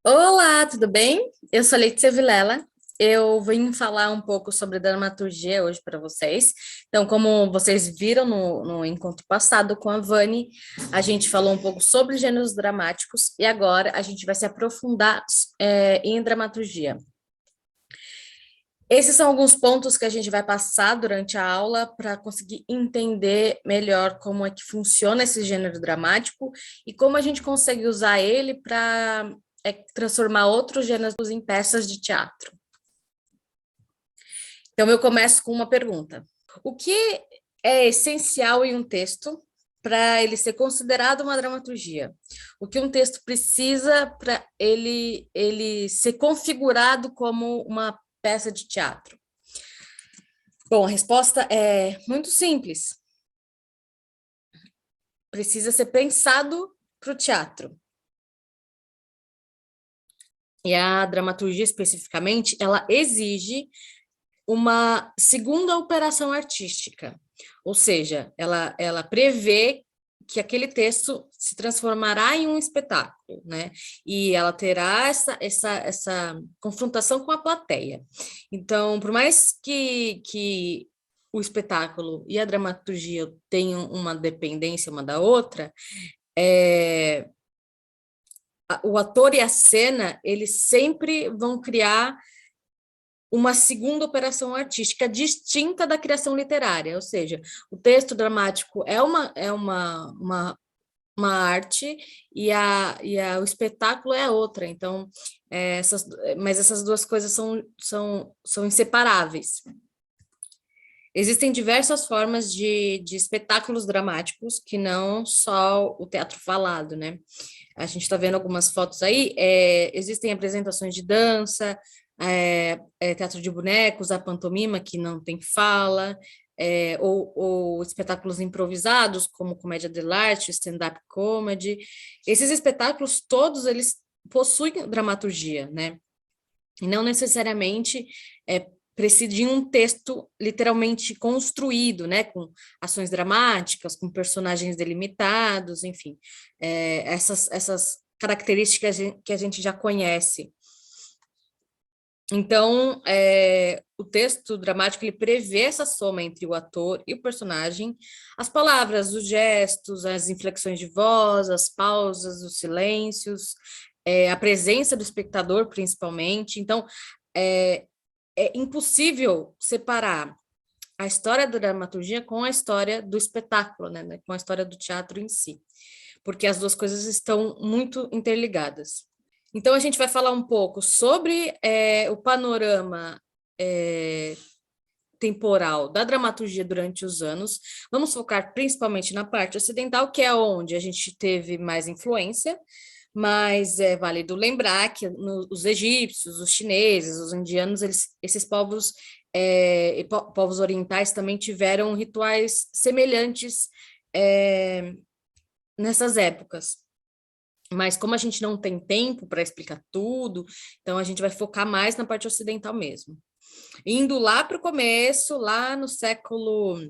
Olá, tudo bem? Eu sou Letícia Vilela. Eu vim falar um pouco sobre dramaturgia hoje para vocês. Então, como vocês viram no encontro passado com a Vani, a gente falou um pouco sobre gêneros dramáticos e agora a gente vai se aprofundar em dramaturgia. Esses são alguns pontos que a gente vai passar durante a aula para conseguir entender melhor como é que funciona esse gênero dramático e como a gente consegue usar ele para transformar outros gêneros em peças de teatro. Então, eu começo com uma pergunta. O que é essencial em um texto para ele ser considerado uma dramaturgia? O que um texto precisa para ele ser configurado como uma peça de teatro? Bom, a resposta é muito simples. Precisa ser pensado para o teatro. E a dramaturgia, especificamente, ela exige uma segunda operação artística, ou seja, ela prevê que aquele texto se transformará em um espetáculo, né? E ela terá essa confrontação com a plateia. Então, por mais que o espetáculo e a dramaturgia tenham uma dependência uma da outra, o ator e a cena, eles sempre vão criar uma segunda operação artística distinta da criação literária, ou seja, o texto dramático uma arte o espetáculo é outra, então, mas essas duas coisas são inseparáveis. Existem diversas formas de espetáculos dramáticos, que não só o teatro falado, né? A gente está vendo algumas fotos aí, existem apresentações de dança, teatro de bonecos, a pantomima, que não tem fala, ou espetáculos improvisados, como comédia dell'arte, stand-up comedy. Esses espetáculos, todos eles possuem dramaturgia, né? E não necessariamente precisa de um texto literalmente construído, né, com ações dramáticas, com personagens delimitados, enfim, essas características que a gente já conhece. Então, o texto dramático, ele prevê essa soma entre o ator e o personagem, as palavras, os gestos, as inflexões de voz, as pausas, os silêncios, a presença do espectador, principalmente. Então, é impossível separar a história da dramaturgia com a história do espetáculo, né, com a história do teatro em si, porque as duas coisas estão muito interligadas. Então, a gente vai falar um pouco sobre o panorama temporal da dramaturgia durante os anos. Vamos focar principalmente na parte ocidental, que é onde a gente teve mais influência, mas é válido lembrar que os egípcios, os chineses, os indianos, esses povos, povos orientais também tiveram rituais semelhantes nessas épocas. Mas como a gente não tem tempo para explicar tudo, então a gente vai focar mais na parte ocidental mesmo. Indo lá para o começo, lá no século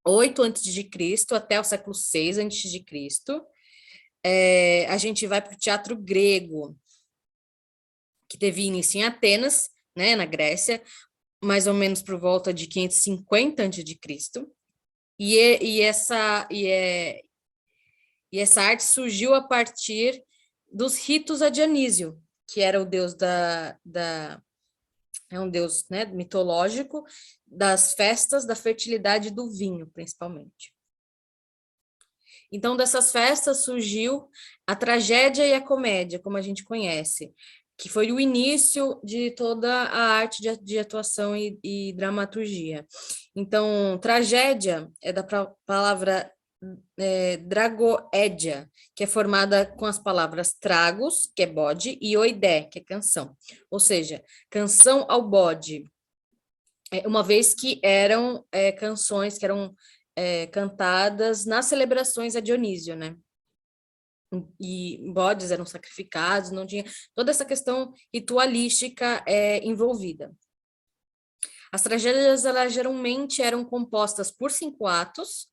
8 a.C. até o século 6 a.C., a gente vai para o teatro grego, que teve início em Atenas, né, na Grécia, mais ou menos por volta de 550 a.C. E essa arte surgiu a partir dos ritos a Dionísio, que era o deus é um deus, né, mitológico das festas da fertilidade do vinho, principalmente. Então, dessas festas surgiu a tragédia e a comédia, como a gente conhece, que foi o início de toda a arte de atuação e dramaturgia. Então, tragédia é da palavra dragoédia, que é formada com as palavras tragos, que é bode, e oidé, que é canção. Ou seja, canção ao bode, uma vez que eram canções que eram cantadas nas celebrações a Dionísio, né? E bodes eram sacrificados, não tinha toda essa questão ritualística envolvida. As tragédias, elas geralmente eram compostas por 5 atos,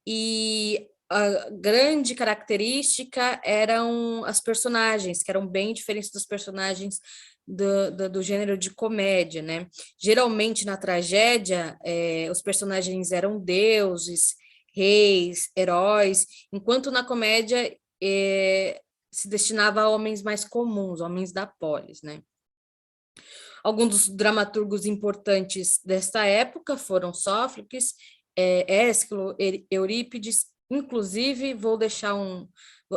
e a grande característica eram as personagens, que eram bem diferentes dos personagens do gênero de comédia, né? Geralmente, na tragédia, os personagens eram deuses, reis, heróis, enquanto na comédia se destinava a homens mais comuns, homens da polis, né? Alguns dos dramaturgos importantes desta época foram Sófocles, Ésquilo, Eurípides. Inclusive, vou deixar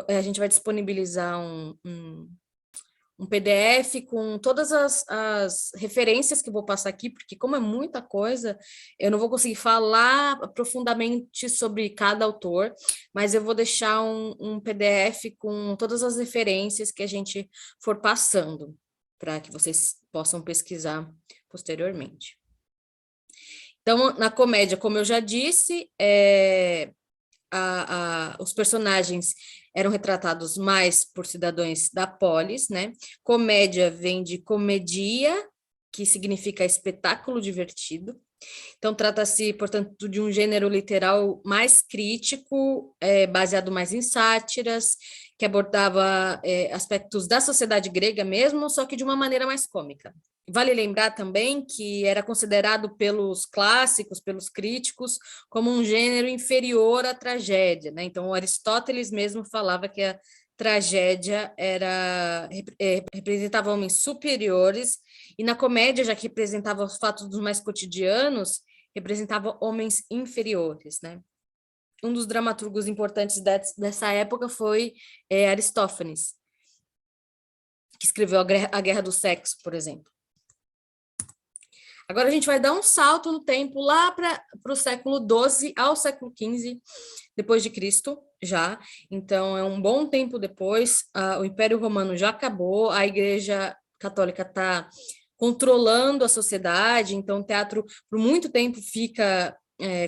a gente vai disponibilizar um PDF com todas as referências que eu vou passar aqui, porque como é muita coisa, eu não vou conseguir falar profundamente sobre cada autor, mas eu vou deixar um PDF com todas as referências que a gente for passando, para que vocês possam pesquisar posteriormente. Então, na comédia, como eu já disse, os personagens eram retratados mais por cidadãos da polis, né? Comédia vem de comedia, que significa espetáculo divertido. Então, trata-se, portanto, de um gênero literal mais crítico, baseado mais em sátiras, que abordava aspectos da sociedade grega mesmo, só que de uma maneira mais cômica. Vale lembrar também que era considerado pelos clássicos, pelos críticos, como um gênero inferior à tragédia, né? Então, Aristóteles mesmo falava que a tragédia representava homens superiores, e na comédia, já que representava os fatos dos mais cotidianos, representava homens inferiores, né? Um dos dramaturgos importantes dessa época foi Aristófanes, que escreveu A Guerra do Sexo, por exemplo. Agora a gente vai dar um salto no tempo lá para o século XII ao século XV depois de Cristo, já. Então, é um bom tempo depois, o Império Romano já acabou, a Igreja Católica está controlando a sociedade, então o teatro, por muito tempo, fica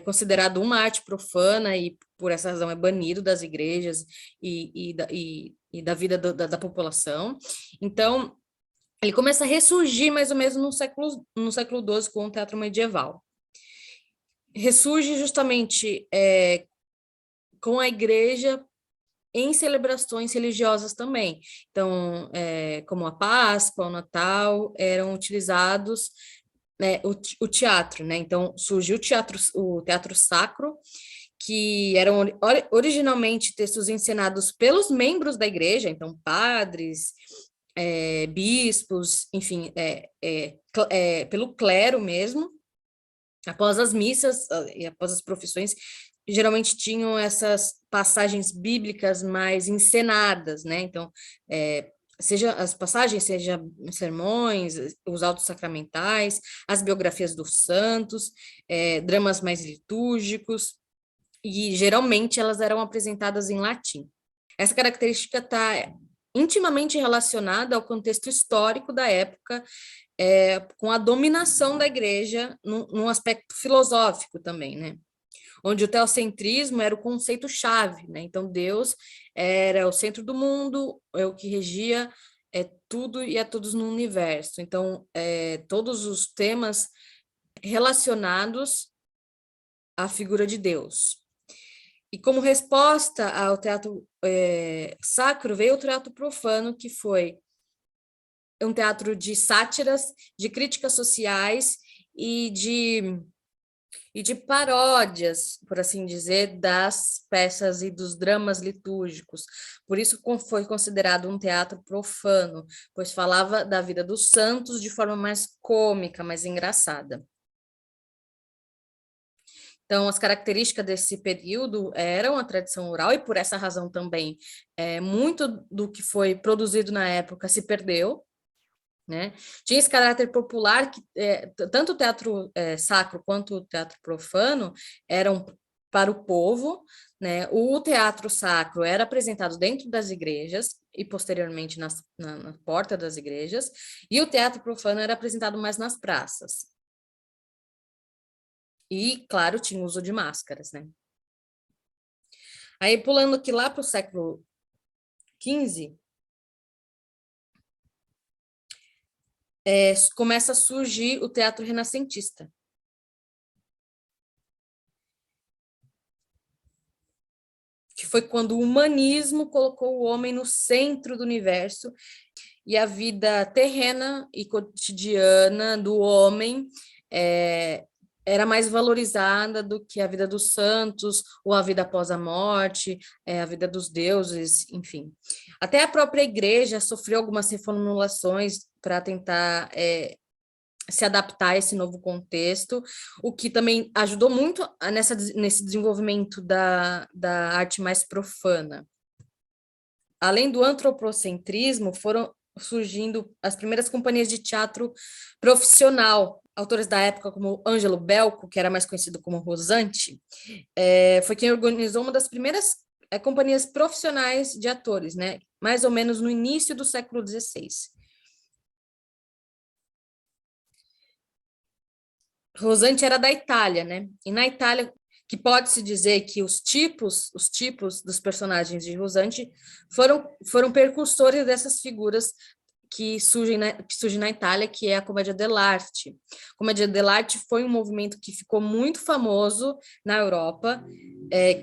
considerado uma arte profana e, por essa razão, é banido das igrejas e da vida da população. Então, ele começa a ressurgir mais ou menos no século XII com o teatro medieval. Ressurge justamente com a igreja em celebrações religiosas também. Então, como a Páscoa, o Natal, eram utilizados o teatro, né? Então, surgiu o teatro sacro, que eram originalmente textos encenados pelos membros da igreja, então padres, bispos, enfim, pelo clero mesmo. Após as missas e após as profissões, geralmente tinham essas passagens bíblicas mais encenadas, né? Então, seja as passagens, seja sermões, os autos sacramentais, as biografias dos santos, dramas mais litúrgicos, e geralmente elas eram apresentadas em latim. Essa característica está intimamente relacionada ao contexto histórico da época, com a dominação da igreja num aspecto filosófico também, né? Onde o teocentrismo era o conceito-chave, né? Então, Deus era o centro do mundo, é o que regia tudo e a todos no universo. Então, todos os temas relacionados à figura de Deus. E como resposta ao teatro sacro, veio o teatro profano, que foi um teatro de sátiras, de críticas sociais e de paródias, por assim dizer, das peças e dos dramas litúrgicos. Por isso foi considerado um teatro profano, pois falava da vida dos santos de forma mais cômica, mais engraçada. Então, as características desse período eram a tradição oral, e por essa razão também, muito do que foi produzido na época se perdeu, né? Tinha esse caráter popular que tanto o teatro sacro quanto o teatro profano eram para o povo, né? O teatro sacro era apresentado dentro das igrejas e posteriormente na porta das igrejas, e o teatro profano era apresentado mais nas praças. E, claro, tinha o uso de máscaras, né? Aí, pulando aqui lá para o século XV, começa a surgir o teatro renascentista. foi quando o humanismo colocou o homem no centro do universo e a vida terrena e cotidiana do homem era mais valorizada do que a vida dos santos, ou a vida após a morte, a vida dos deuses, enfim. Até a própria igreja sofreu algumas reformulações para tentar se adaptar a esse novo contexto, o que também ajudou muito nesse desenvolvimento da arte mais profana. Além do antropocentrismo, foram surgindo as primeiras companhias de teatro profissional. Autores da época, como Ângelo Belco, que era mais conhecido como Rosante, foi quem organizou uma das primeiras companhias profissionais de atores, né? Mais ou menos no início do século XVI. Rosante era da Itália, né? E na Itália, que pode-se dizer que os tipos dos personagens de Rosante foram percursores dessas figuras que surgem na Itália, que é a comédia dell'arte. A comédia dell'arte foi um movimento que ficou muito famoso na Europa,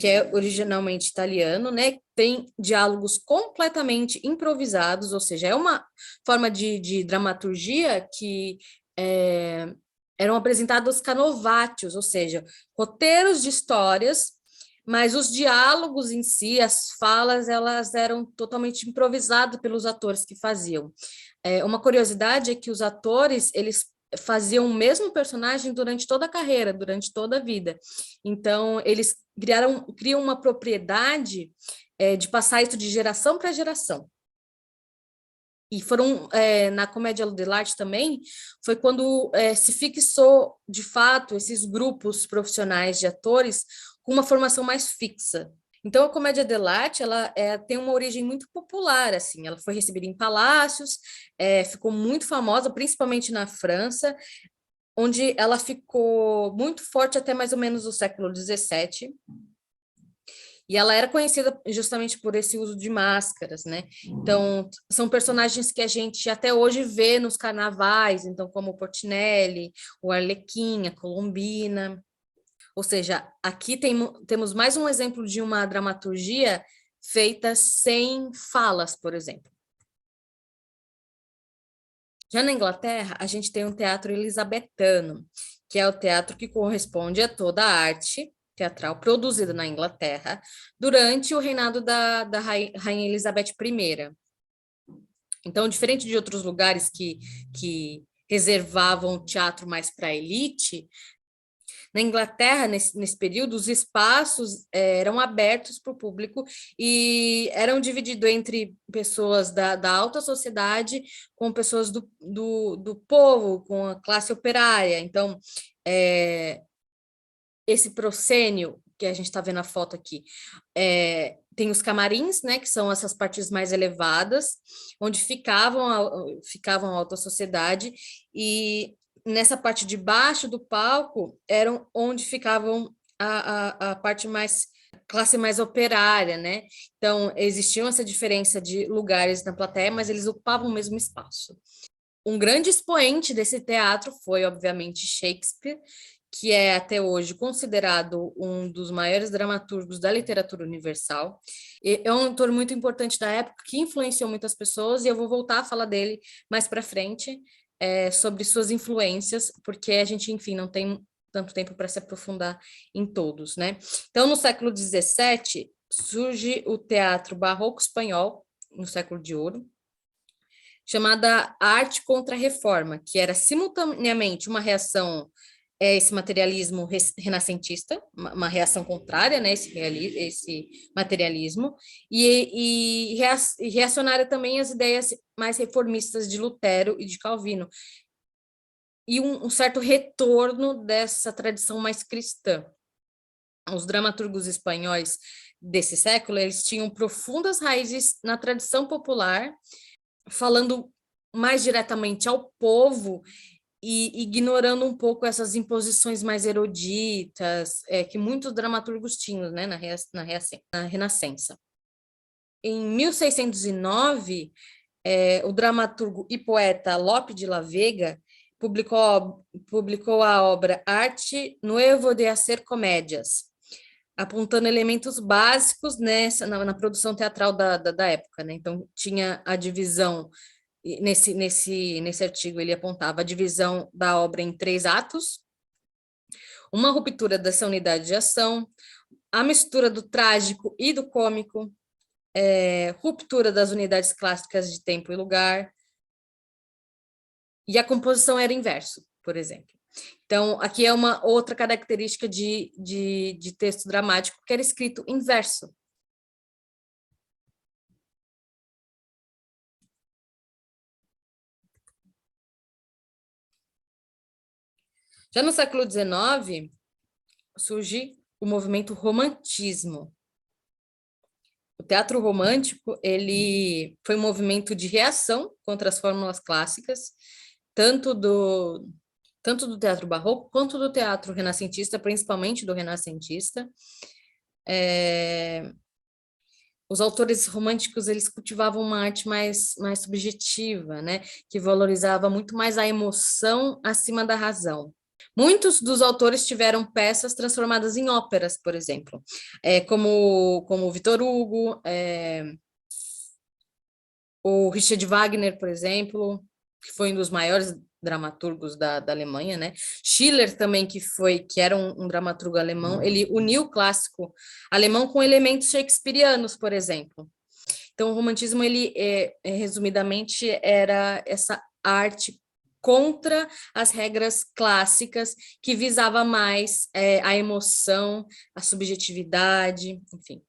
que é originalmente italiano, né? Tem diálogos completamente improvisados, ou seja, é uma forma de dramaturgia que eram apresentados canovatios, ou seja, roteiros de histórias, mas os diálogos em si, as falas, elas eram totalmente improvisadas pelos atores que faziam. Uma curiosidade é que os atores, eles faziam o mesmo personagem durante toda a carreira, durante toda a vida. Então, eles criam uma propriedade de passar isso de geração para geração. E foram, na comédia dell'arte também, foi quando se fixou, de fato, esses grupos profissionais de atores com uma formação mais fixa. Então, a comédia dell'arte, ela tem uma origem muito popular, assim, ela foi recebida em palácios, ficou muito famosa, principalmente na França, onde ela ficou muito forte até mais ou menos o século XVII, e ela era conhecida justamente por esse uso de máscaras, né? Então, são personagens que a gente até hoje vê nos carnavais, então, como o Portinelli, o Arlequim, a Colombina. Ou seja, aqui temos mais um exemplo de uma dramaturgia feita sem falas, por exemplo. Já na Inglaterra, a gente tem um teatro elisabetano, que é o teatro que corresponde a toda a arte teatral produzida na Inglaterra durante o reinado da Rainha Elizabeth I. Então, diferente de outros lugares que reservavam teatro mais para a elite, na Inglaterra, nesse período, os espaços eram abertos para o público e eram divididos entre pessoas da alta sociedade com pessoas do povo, com a classe operária. Então, esse proscênio que a gente está vendo a foto aqui, tem os camarins, né, que são essas partes mais elevadas, onde ficavam a alta sociedade, e nessa parte de baixo do palco eram onde ficavam a parte mais classe mais operária, né? Então existia essa diferença de lugares na plateia, mas eles ocupavam o mesmo espaço. Um grande expoente desse teatro foi, obviamente, Shakespeare, que é até hoje considerado um dos maiores dramaturgos da literatura universal. É um autor muito importante da época, que influenciou muitas pessoas, e eu vou voltar a falar dele mais para frente, sobre suas influências, porque a gente, enfim, não tem tanto tempo para se aprofundar em todos, né? Então, no século XVII, surge o teatro barroco espanhol, no século de ouro, chamada Arte contra a Reforma, que era simultaneamente uma reação a esse materialismo renascentista, uma reação contrária, né, esse materialismo, e reacionária também às ideias mais reformistas de Lutero e de Calvino, e um certo retorno dessa tradição mais cristã. Os dramaturgos espanhóis desse século, eles tinham profundas raízes na tradição popular, falando mais diretamente ao povo e ignorando um pouco essas imposições mais eruditas que muitos dramaturgos tinham, né, na Renascença. Em 1609, o dramaturgo e poeta Lope de la Vega publicou a obra Arte Nuevo de Hacer Comédias, apontando elementos básicos na produção teatral da época, né? Então, tinha a divisão, nesse artigo ele apontava a divisão da obra em 3 atos, uma ruptura dessa unidade de ação, a mistura do trágico e do cômico, ruptura das unidades clássicas de tempo e lugar, e a composição era inverso, por exemplo. Então, aqui é uma outra característica de texto dramático, que era escrito em verso. Já no século XIX, surge o movimento romantismo. O teatro romântico, ele foi um movimento de reação contra as fórmulas clássicas, tanto do teatro barroco quanto do teatro renascentista, principalmente do renascentista. Os autores românticos, eles cultivavam uma arte mais subjetiva, né? Que valorizava muito mais a emoção acima da razão. Muitos dos autores tiveram peças transformadas em óperas, por exemplo, como Victor Hugo, o Richard Wagner, por exemplo, que foi um dos maiores dramaturgos da Alemanha, né? Schiller também, que era um dramaturgo alemão, ele uniu o clássico alemão com elementos shakespearianos, por exemplo. Então, o romantismo, ele, resumidamente, era essa arte contra as regras clássicas, que visava mais a emoção, a subjetividade, enfim.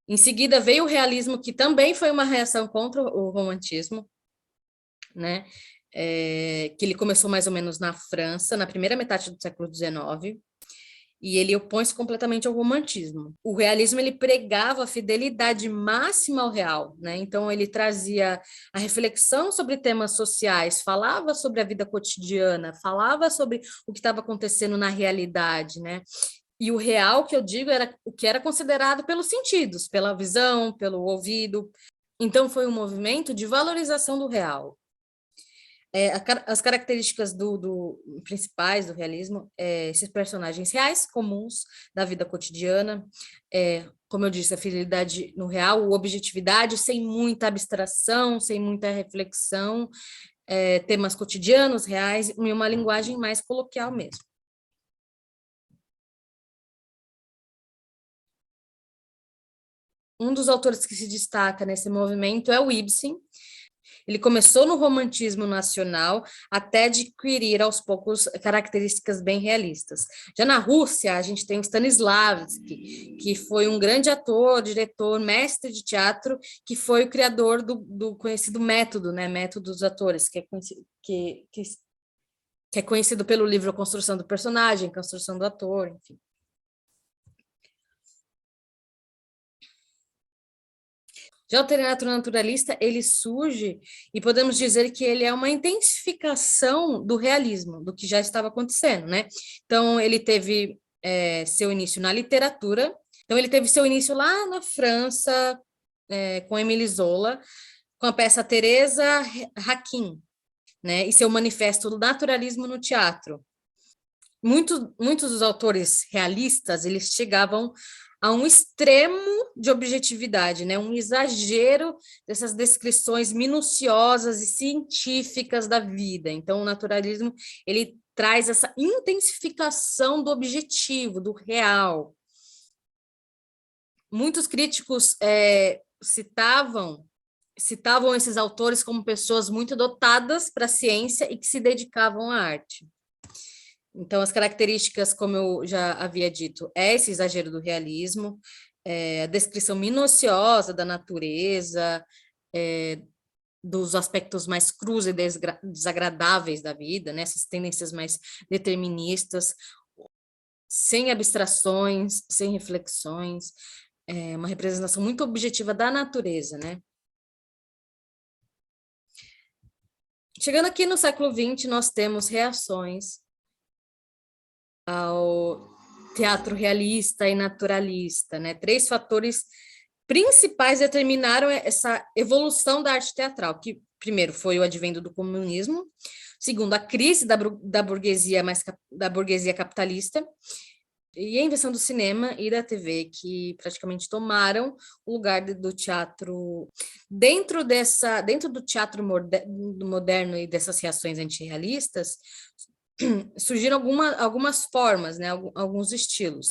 Em seguida, veio o realismo, que também foi uma reação contra o romantismo, né? Que ele começou mais ou menos na França, na primeira metade do século XIX, e ele opõe-se completamente ao romantismo. O realismo, ele pregava a fidelidade máxima ao real, né? Então, ele trazia a reflexão sobre temas sociais, falava sobre a vida cotidiana, falava sobre o que estava acontecendo na realidade, né? E o real, que eu digo, era o que era considerado pelos sentidos, pela visão, pelo ouvido. Então, foi um movimento de valorização do real. As características principais do realismo, esses personagens reais, comuns, da vida cotidiana, como eu disse, a fidelidade no real, a objetividade, sem muita abstração, sem muita reflexão, temas cotidianos, reais, e uma linguagem mais coloquial mesmo. Um dos autores que se destaca nesse movimento é o Ibsen. Ele começou no romantismo nacional até adquirir aos poucos características bem realistas. Já na Rússia, a gente tem o Stanislavski, que foi um grande ator, diretor, mestre de teatro, que foi o criador do conhecido método, né? Método dos atores, que é conhecido pelo livro Construção do Personagem, Construção do Ator, enfim. Já o teatro naturalista, ele surge, e podemos dizer que ele é uma intensificação do realismo, do que já estava acontecendo, né? Então, ele teve seu início na literatura, então ele teve seu início lá na França, com Émile Zola, com a peça Teresa Raquin, né? E seu manifesto Naturalismo no Teatro. Muitos dos autores realistas, eles chegavam a um extremo de objetividade, né? Um exagero dessas descrições minuciosas e científicas da vida. Então, o naturalismo, ele traz essa intensificação do objetivo, do real. Muitos críticos citavam esses autores como pessoas muito dotadas para a ciência e que se dedicavam à arte. Então, as características, como eu já havia dito, é esse exagero do realismo, a descrição minuciosa da natureza, dos aspectos mais crus e desagradáveis da vida, né? Essas tendências mais deterministas, sem abstrações, sem reflexões, uma representação muito objetiva da natureza, né? Chegando aqui no século XX, nós temos reações ao teatro realista e naturalista, né? 3 fatores principais determinaram essa evolução da arte teatral, que primeiro foi o advento do comunismo, segundo, a crise da burguesia capitalista, e a invenção do cinema e da TV, que praticamente tomaram o lugar do teatro. Dentro do teatro moderno e dessas reações antirrealistas, surgiram algumas formas, né, alguns estilos.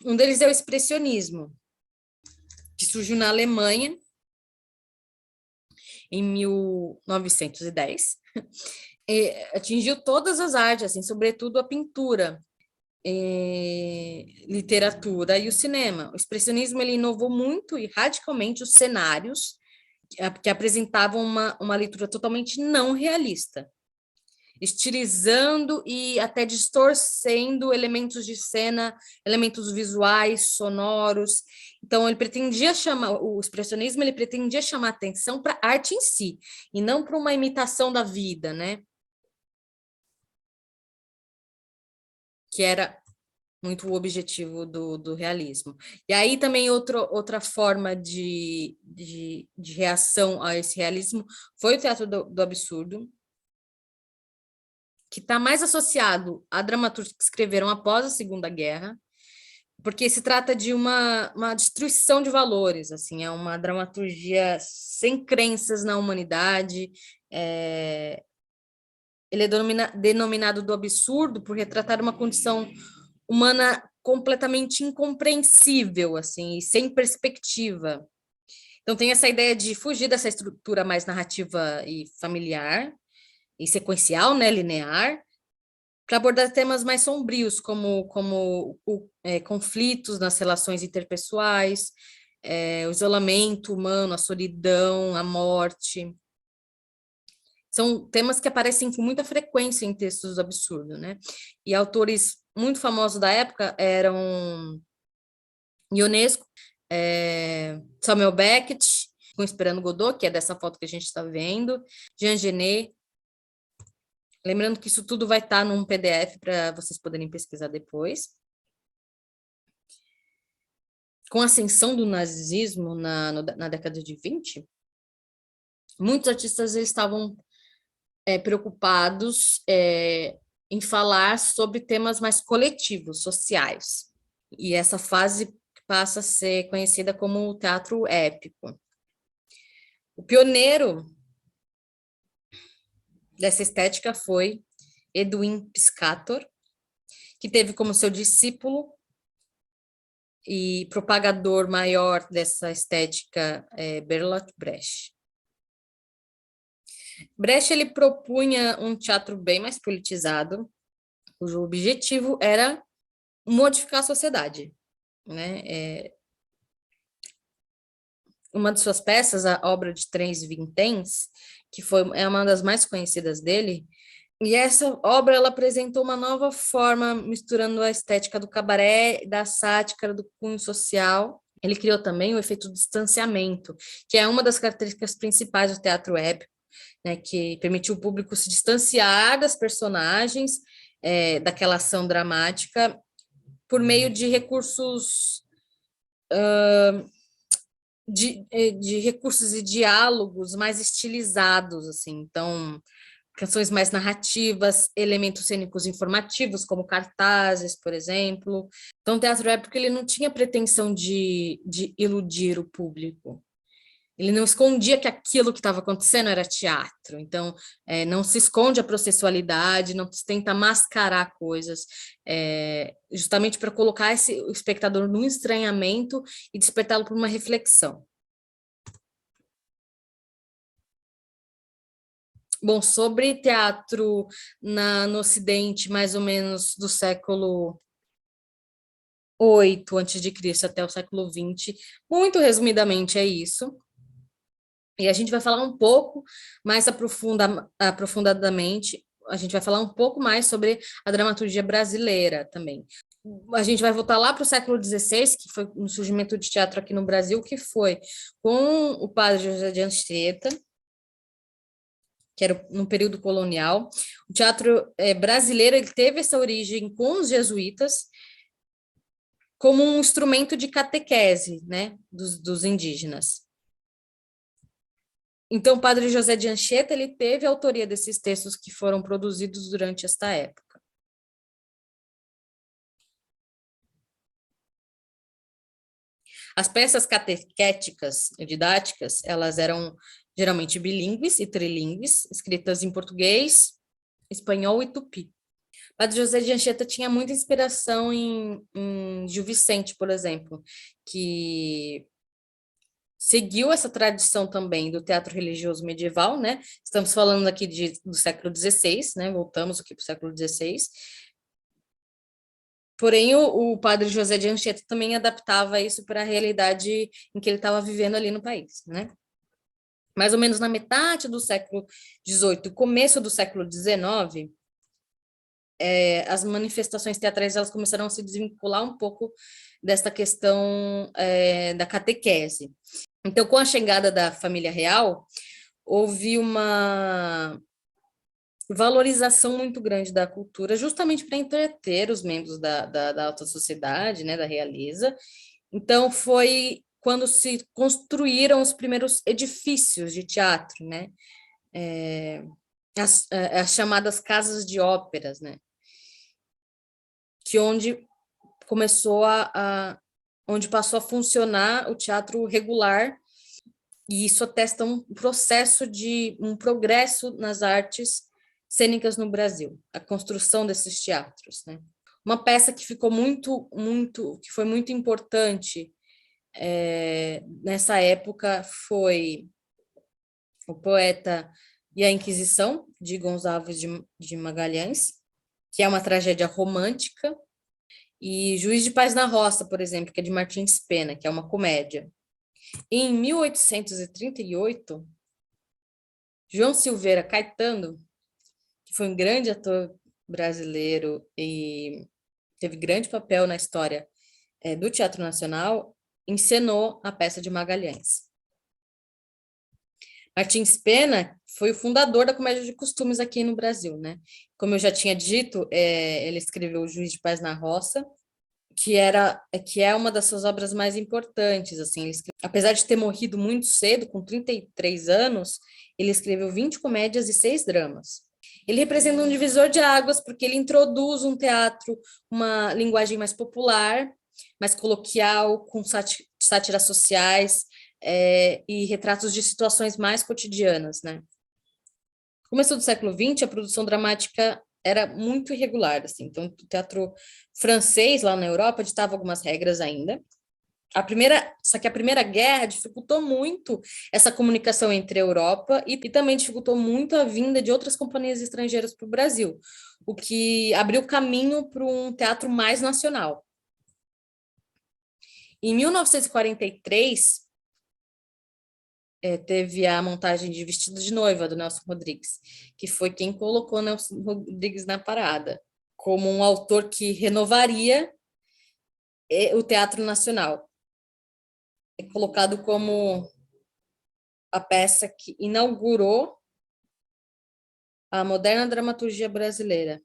Um deles é o expressionismo, que surgiu na Alemanha em 1910, e atingiu todas as artes, assim, sobretudo a pintura, literatura e o cinema. O expressionismo ele inovou muito e radicalmente os cenários que apresentavam uma leitura totalmente não realista, estilizando e até distorcendo elementos de cena, elementos visuais, sonoros. Então, o expressionismo ele pretendia chamar atenção para a arte em si, e não para uma imitação da vida, né? Que era muito o objetivo do realismo. E aí também outra forma de reação a esse realismo foi o teatro do absurdo, que está mais associado a dramaturgos que escreveram após a Segunda Guerra, porque se trata de uma destruição de valores, assim, é uma dramaturgia sem crenças na humanidade. Ele é denominado do absurdo por retratar uma condição humana completamente incompreensível, assim, e sem perspectiva. Então tem essa ideia de fugir dessa estrutura mais narrativa e familiar e sequencial, né, linear, para abordar temas mais sombrios, como conflitos nas relações interpessoais, o isolamento humano, a solidão, a morte. São temas que aparecem com muita frequência em textos do absurdo, né? E autores muito famosos da época eram Ionesco, Samuel Beckett, com Esperando Godot, que é dessa foto que a gente está vendo, Jean Genet. Lembrando que isso tudo vai estar num PDF para vocês poderem pesquisar depois. Com a ascensão do nazismo na década de 20, muitos artistas eles estavam preocupados em falar sobre temas mais coletivos, sociais. E essa fase passa a ser conhecida como o teatro épico. O pioneiro dessa estética foi Edwin Piscator, que teve como seu discípulo e propagador maior dessa estética Bertolt Brecht. Brecht ele propunha um teatro bem mais politizado, cujo objetivo era modificar a sociedade, né? Uma de suas peças, a obra de Três Vinténs, que é uma das mais conhecidas dele, e essa obra ela apresentou uma nova forma, misturando a estética do cabaré, da sátira, do cunho social. Ele criou também o efeito do distanciamento, que é uma das características principais do teatro épico, né, que permitiu o público se distanciar das personagens, daquela ação dramática, por meio de recursos de recursos e diálogos mais estilizados, assim. Então, canções mais narrativas, elementos cênicos informativos, como cartazes, por exemplo. Então, o teatro épico ele não tinha pretensão de iludir o público. Ele não escondia que aquilo que estava acontecendo era teatro. Então, não se esconde a processualidade, não se tenta mascarar coisas, justamente para colocar o espectador num estranhamento e despertá-lo para uma reflexão. Bom, sobre teatro no Ocidente, mais ou menos do século VIII a.C. até o século XX, muito resumidamente é isso. E a gente vai falar um pouco mais aprofundadamente, a gente vai falar um pouco mais sobre a dramaturgia brasileira também. A gente vai voltar lá para o século XVI, que foi o surgimento de teatro aqui no Brasil, que foi com o padre José de Anchieta, que era no período colonial. O teatro brasileiro ele teve essa origem com os jesuítas como um instrumento de catequese, né, dos indígenas. Então, o padre José de Anchieta, ele teve a autoria desses textos que foram produzidos durante esta época. As peças catequéticas, didáticas, elas eram geralmente bilíngues e trilíngues, escritas em português, espanhol e tupi. Padre José de Anchieta tinha muita inspiração em Gil Vicente, por exemplo, que seguiu essa tradição também do teatro religioso medieval, né? Estamos falando aqui do século XVI, né? Voltamos aqui para o século XVI. Porém, o padre José de Anchieta também adaptava isso para a realidade em que ele estava vivendo ali no país, né? Mais ou menos na metade do século XVIII, começo do século XIX, as manifestações teatrais elas começaram a se desvincular um pouco desta questão da catequese. Então, com a chegada da família real, houve uma valorização muito grande da cultura, justamente para entreter os membros da alta sociedade, né, da realeza. Então, foi quando se construíram os primeiros edifícios de teatro, né, as chamadas casas de óperas, né, que onde começou onde passou a funcionar o teatro regular, e isso atesta um processo um progresso nas artes cênicas no Brasil, a construção desses teatros, né? Uma peça que ficou que foi muito importante nessa época foi o Poeta e a Inquisição, de Gonçalves de Magalhães, que é uma tragédia romântica, e Juiz de Paz na Roça, por exemplo, que é de Martins Pena, que é uma comédia. Em 1838, João Silveira Caetano, que foi um grande ator brasileiro e teve grande papel na história do Teatro Nacional, encenou a peça de Magalhães. Martins Pena foi o fundador da comédia de costumes aqui no Brasil, né? Como eu já tinha dito, ele escreveu O Juiz de Paz na Roça, que é uma das suas obras mais importantes, assim, apesar de ter morrido muito cedo, com 33 anos, ele escreveu 20 comédias e 6 dramas. Ele representa um divisor de águas, porque ele introduz um teatro, uma linguagem mais popular, mais coloquial, com sátiras sociais, e retratos de situações mais cotidianas, né? No começo do século XX, a produção dramática era muito irregular, assim. Então, o teatro francês, lá na Europa, ditava algumas regras ainda. Só que a Primeira Guerra dificultou muito essa comunicação entre a Europa e também dificultou muito a vinda de outras companhias estrangeiras para o Brasil, o que abriu caminho para um teatro mais nacional. Em 1943, teve a montagem de Vestido de Noiva, do Nelson Rodrigues, que foi quem colocou Nelson Rodrigues na parada, como um autor que renovaria o teatro nacional. É colocado como a peça que inaugurou a moderna dramaturgia brasileira.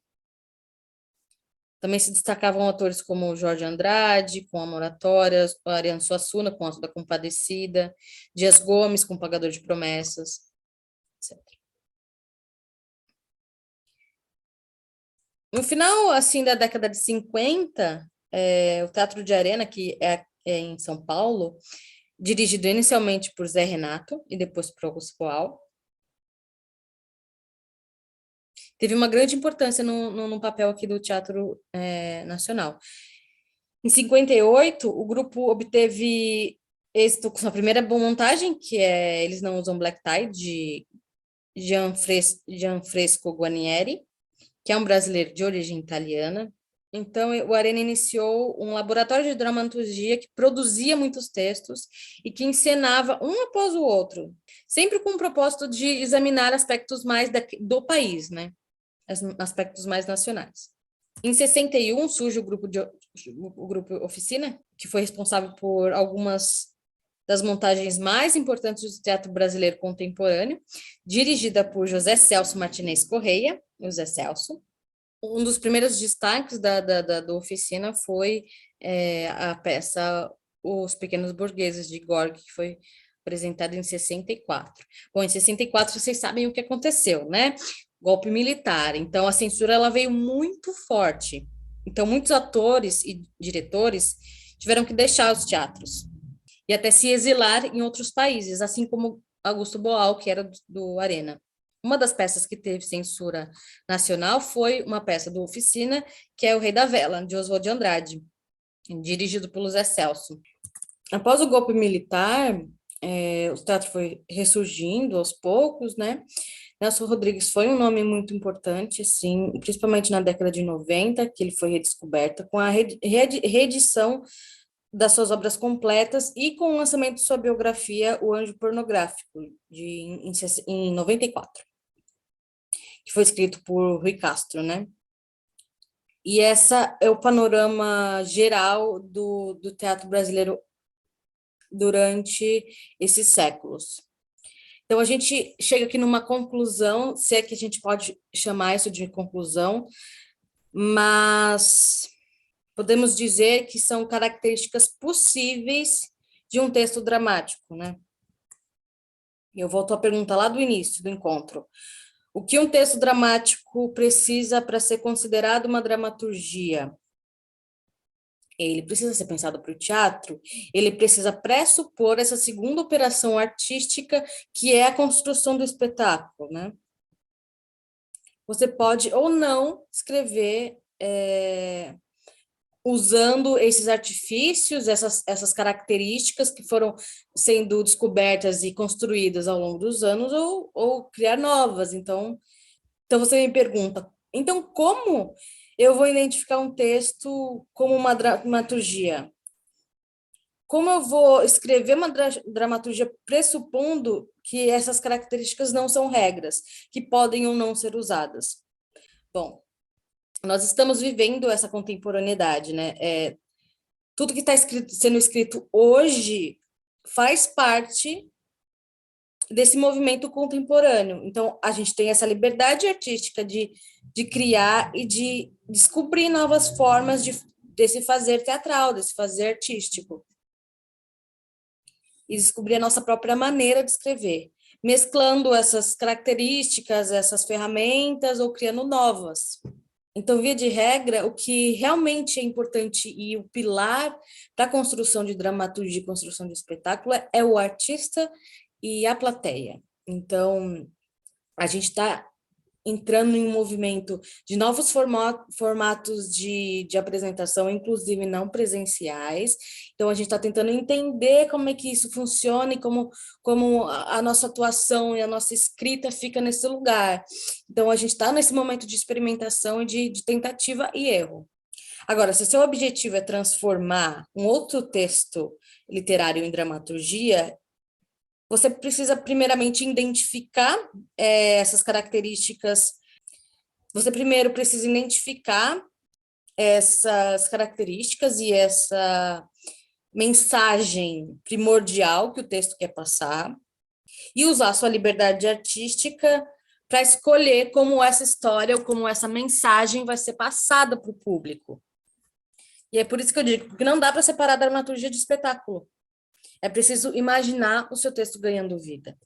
Também se destacavam atores como Jorge Andrade, com Amor à Tória, Ariano Suassuna, com Alto da Compadecida, Dias Gomes, com Pagador de Promessas, etc. No final, assim, da década de 50, o Teatro de Arena, que é em São Paulo, dirigido inicialmente por Zé Renato e depois por Augusto Boal, teve uma grande importância no papel aqui do Teatro Nacional. Em 58, o grupo obteve êxito com sua primeira montagem, que é Eles Não Usam Black Tie, de Gianfresco Guarnieri, que é um brasileiro de origem italiana. Então, o Arena iniciou um laboratório de dramaturgia que produzia muitos textos e que encenava um após o outro, sempre com o propósito de examinar aspectos mais do país, né? Aspectos mais nacionais. Em 61, surge o grupo Oficina, que foi responsável por algumas das montagens mais importantes do teatro brasileiro contemporâneo, dirigida por José Celso Martinez Correia, o Zé Celso. Um dos primeiros destaques da Oficina foi a peça Os Pequenos Burgueses, de Gorg, que foi apresentada em 64. Bom, em 64 vocês sabem o que aconteceu, né? Golpe militar. Então, a censura ela veio muito forte. Então, muitos atores e diretores tiveram que deixar os teatros. e até se exilar em outros países, assim como Augusto Boal, que era do Arena. Uma das peças que teve censura nacional foi uma peça do Oficina, que é O Rei da Vela, de Oswald de Andrade, dirigido pelo Zé Celso. Após o golpe militar, o teatro foi ressurgindo aos poucos, né? Nelson Rodrigues foi um nome muito importante, assim, principalmente na década de 90, que ele foi redescoberto, com a reedição das suas obras completas e com o lançamento de sua biografia, O Anjo Pornográfico, em 94, que foi escrito por Rui Castro, né? E essa é o panorama geral do teatro brasileiro durante esses séculos. Então, a gente chega aqui numa conclusão, se é que a gente pode chamar isso de conclusão, mas podemos dizer que são características possíveis de um texto dramático, né? Eu volto à pergunta lá do início do encontro. O que um texto dramático precisa para ser considerado uma dramaturgia? Ele precisa ser pensado para o teatro, ele precisa pressupor essa segunda operação artística, que é a construção do espetáculo, né? Você pode ou não escrever usando esses artifícios, essas características que foram sendo descobertas e construídas ao longo dos anos, ou criar novas. Então você me pergunta, então como eu vou identificar um texto como uma dramaturgia? Como eu vou escrever uma dramaturgia pressupondo que essas características não são regras, que podem ou não ser usadas? Bom, nós estamos vivendo essa contemporaneidade, né? Tudo que está sendo escrito hoje faz parte desse movimento contemporâneo. Então, a gente tem essa liberdade artística de criar e de descobrir novas formas desse fazer teatral, desse fazer artístico. E descobrir a nossa própria maneira de escrever, mesclando essas características, essas ferramentas ou criando novas. Então, via de regra, o que realmente é importante e o pilar para a construção de dramaturgia e construção de espetáculo é o artista e a plateia. Então, a gente está entrando em um movimento de novos formatos de apresentação, inclusive não presenciais. Então, a gente está tentando entender como é que isso funciona e como a nossa atuação e a nossa escrita fica nesse lugar. Então, a gente está nesse momento de experimentação e de tentativa e erro. Agora, se o seu objetivo é transformar um outro texto literário em dramaturgia, você precisa primeiramente identificar essas características. Você primeiro precisa identificar essas características e essa mensagem primordial que o texto quer passar e usar sua liberdade artística para escolher como essa história ou como essa mensagem vai ser passada para o público. E é por isso que eu digo que não dá para separar a dramaturgia de espetáculo. É preciso imaginar o seu texto ganhando vida.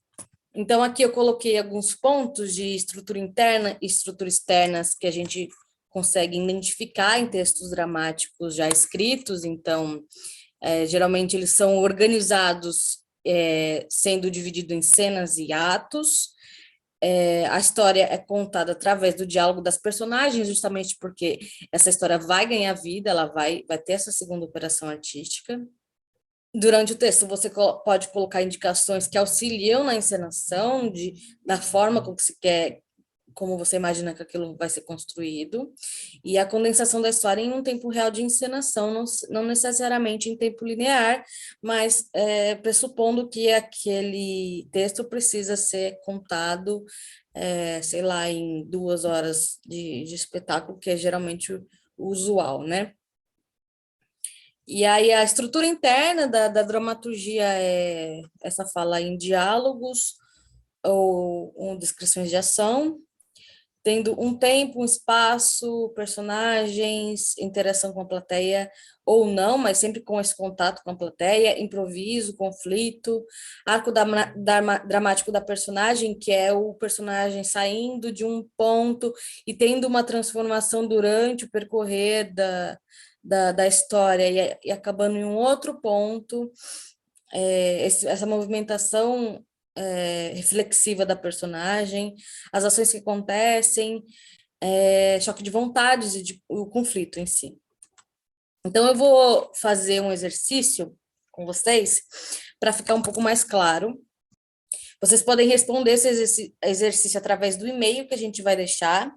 Então, aqui eu coloquei alguns pontos de estrutura interna e estrutura externas que a gente consegue identificar em textos dramáticos já escritos. Então, geralmente eles são organizados sendo dividido em cenas e atos. A história é contada através do diálogo das personagens, justamente porque essa história vai ganhar vida, ela vai ter essa segunda operação artística. Durante o texto, você pode colocar indicações que auxiliam na encenação, da forma como se quer, como você imagina que aquilo vai ser construído, e a condensação da história em um tempo real de encenação, não necessariamente em tempo linear, mas pressupondo que aquele texto precisa ser contado, sei lá, em 2 horas de espetáculo, que é geralmente o usual, né? E aí a estrutura interna da dramaturgia é essa fala em diálogos ou descrições de ação, tendo um tempo, um espaço, personagens, interação com a plateia ou não, mas sempre com esse contato com a plateia, improviso, conflito, arco dramático da personagem, que é o personagem saindo de um ponto e tendo uma transformação durante o percorrer da história e acabando em um outro ponto, essa movimentação reflexiva da personagem, as ações que acontecem, choque de vontades e o conflito em si. Então, eu vou fazer um exercício com vocês para ficar um pouco mais claro. Vocês podem responder esse exercício através do e-mail que a gente vai deixar,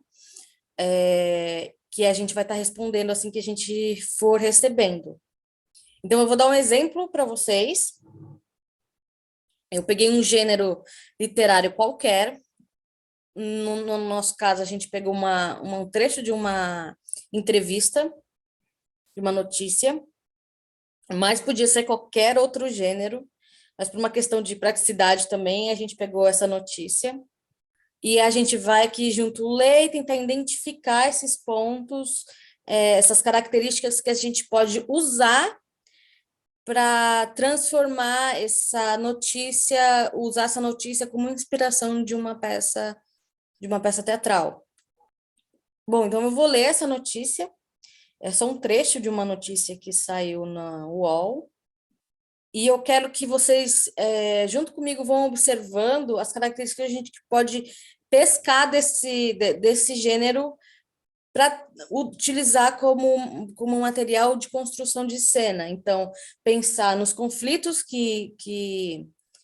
que a gente vai estar respondendo assim que a gente for recebendo. Então, eu vou dar um exemplo para vocês. Eu peguei um gênero literário qualquer. No nosso caso, a gente pegou um trecho de uma entrevista, de uma notícia, mas podia ser qualquer outro gênero, mas por uma questão de praticidade também, a gente pegou essa notícia e a gente vai aqui junto ler e tentar identificar esses pontos, essas características que a gente pode usar para transformar essa notícia, usar essa notícia como inspiração de uma peça teatral. Bom, então eu vou ler essa notícia. É só um trecho de uma notícia que saiu na UOL. E eu quero que vocês, junto comigo, vão observando as características que a gente pode pescar desse gênero para utilizar como material de construção de cena. Então, pensar nos conflitos que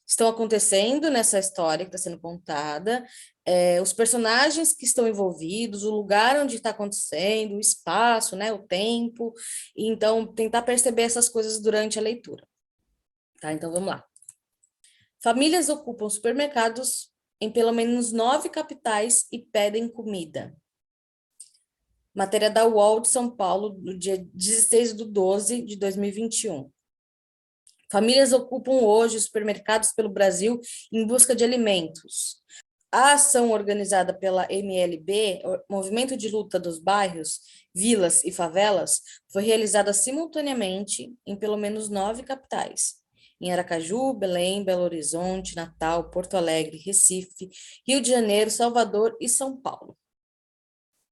estão acontecendo nessa história que está sendo contada, os personagens que estão envolvidos, o lugar onde está acontecendo, o espaço, né, o tempo. E, então, tentar perceber essas coisas durante a leitura. Tá, então vamos lá. Famílias ocupam supermercados em pelo menos 9 capitais e pedem comida. Matéria da UOL de São Paulo, do dia 16/12/2021. Famílias ocupam hoje supermercados pelo Brasil em busca de alimentos. A ação organizada pela MLB, Movimento de Luta dos Bairros, Vilas e Favelas, foi realizada simultaneamente em pelo menos 9 capitais. Em Aracaju, Belém, Belo Horizonte, Natal, Porto Alegre, Recife, Rio de Janeiro, Salvador e São Paulo.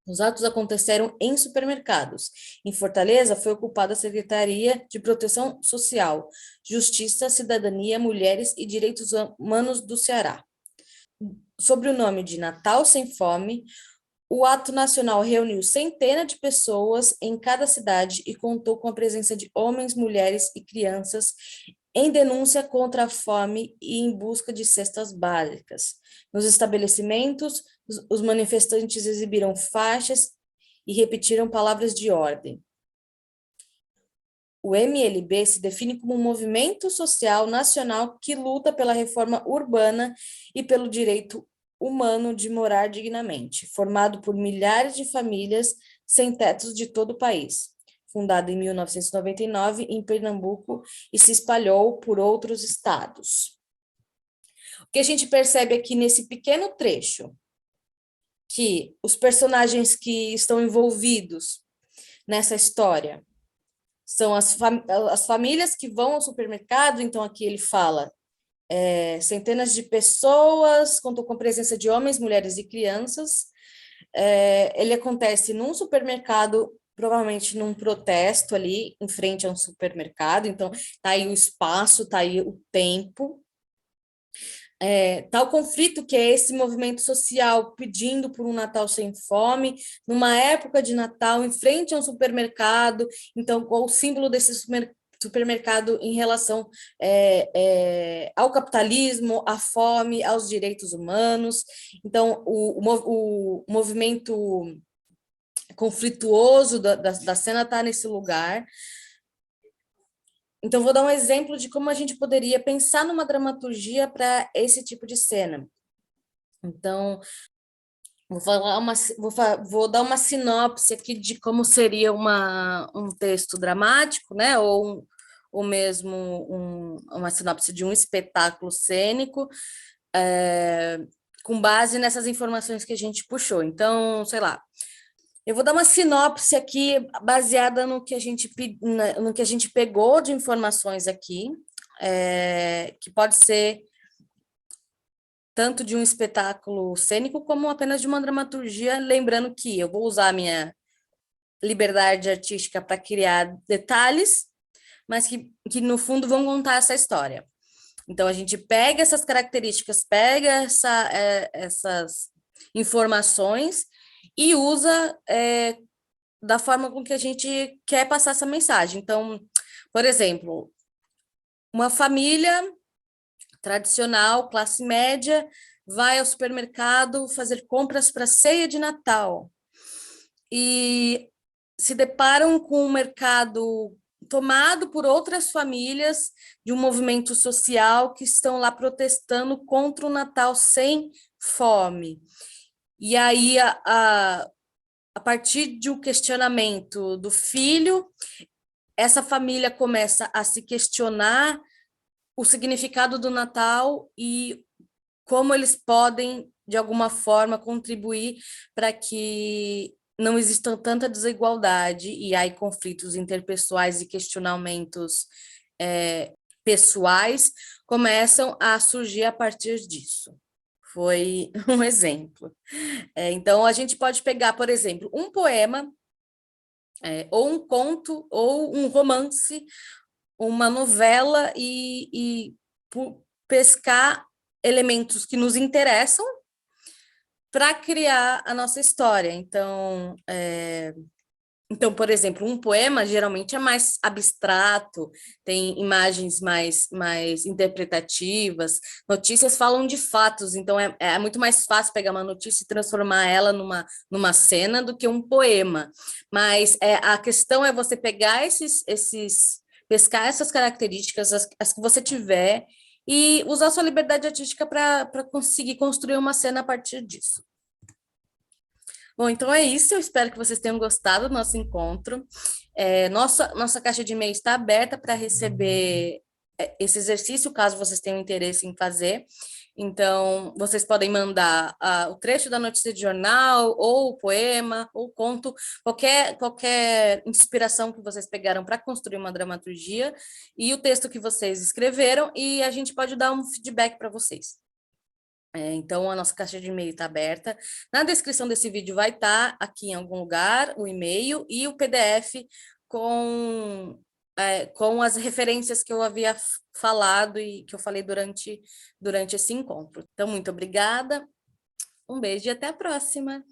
Os atos aconteceram em supermercados. Em Fortaleza, foi ocupada a Secretaria de Proteção Social, Justiça, Cidadania, Mulheres e Direitos Humanos do Ceará. Sob o nome de Natal Sem Fome, o ato nacional reuniu centenas de pessoas em cada cidade e contou com a presença de homens, mulheres e crianças em denúncia contra a fome e em busca de cestas básicas. Nos estabelecimentos, os manifestantes exibiram faixas e repetiram palavras de ordem. O MLB se define como um movimento social nacional que luta pela reforma urbana e pelo direito humano de morar dignamente, formado por milhares de famílias sem tetos de todo o país. Fundado em 1999 em Pernambuco e se espalhou por outros estados. O que a gente percebe aqui nesse pequeno trecho, que os personagens que estão envolvidos nessa história são as famílias que vão ao supermercado. Então aqui ele fala centenas de pessoas, contou com a presença de homens, mulheres e crianças. Ele acontece num supermercado, provavelmente num protesto ali em frente a um supermercado. Então tá aí o espaço, tá aí o tempo. Tal conflito que é esse movimento social pedindo por um Natal sem fome, numa época de Natal, em frente a um supermercado. Então, qual o símbolo desse supermercado em relação ao capitalismo, à fome, aos direitos humanos? Então, o movimento conflituoso da cena está nesse lugar. Então, vou dar um exemplo de como a gente poderia pensar numa dramaturgia para esse tipo de cena. Então, vou dar uma sinopse aqui de como seria um texto dramático, né? Ou mesmo uma sinopse de um espetáculo cênico, com base nessas informações que a gente puxou. Então, sei lá, eu vou dar uma sinopse aqui baseada no que a gente pegou de informações aqui, que pode ser tanto de um espetáculo cênico como apenas de uma dramaturgia, lembrando que eu vou usar a minha liberdade artística para criar detalhes, mas que no fundo vão contar essa história. Então, a gente pega essas características, pega essas informações e usa da forma com que a gente quer passar essa mensagem. Então, por exemplo, uma família tradicional, classe média, vai ao supermercado fazer compras para a ceia de Natal e se deparam com um mercado tomado por outras famílias de um movimento social que estão lá protestando contra o Natal sem fome. E aí, a partir de um questionamento do filho, essa família começa a se questionar o significado do Natal e como eles podem, de alguma forma, contribuir para que não exista tanta desigualdade e aí conflitos interpessoais e questionamentos pessoais começam a surgir a partir disso. Foi um exemplo. Então, a gente pode pegar, por exemplo, um poema, ou um conto, ou um romance, uma novela e pescar elementos que nos interessam para criar a nossa história. Então, por exemplo, um poema geralmente é mais abstrato, tem imagens mais interpretativas, notícias falam de fatos, então é muito mais fácil pegar uma notícia e transformar ela numa cena do que um poema. Mas a questão é você pegar pescar essas características, as que você tiver, e usar sua liberdade artística para conseguir construir uma cena a partir disso. Bom, então é isso. Eu espero que vocês tenham gostado do nosso encontro. Nossa caixa de e-mail está aberta para receber esse exercício, caso vocês tenham interesse em fazer. Então, vocês podem mandar o trecho da notícia de jornal, ou o poema, ou o conto, qualquer inspiração que vocês pegaram para construir uma dramaturgia, e o texto que vocês escreveram, e a gente pode dar um feedback para vocês. Então, a nossa caixa de e-mail está aberta. Na descrição desse vídeo vai estar aqui em algum lugar o e-mail e o PDF com as referências que eu havia falado e que eu falei durante esse encontro. Então, muito obrigada, um beijo e até a próxima!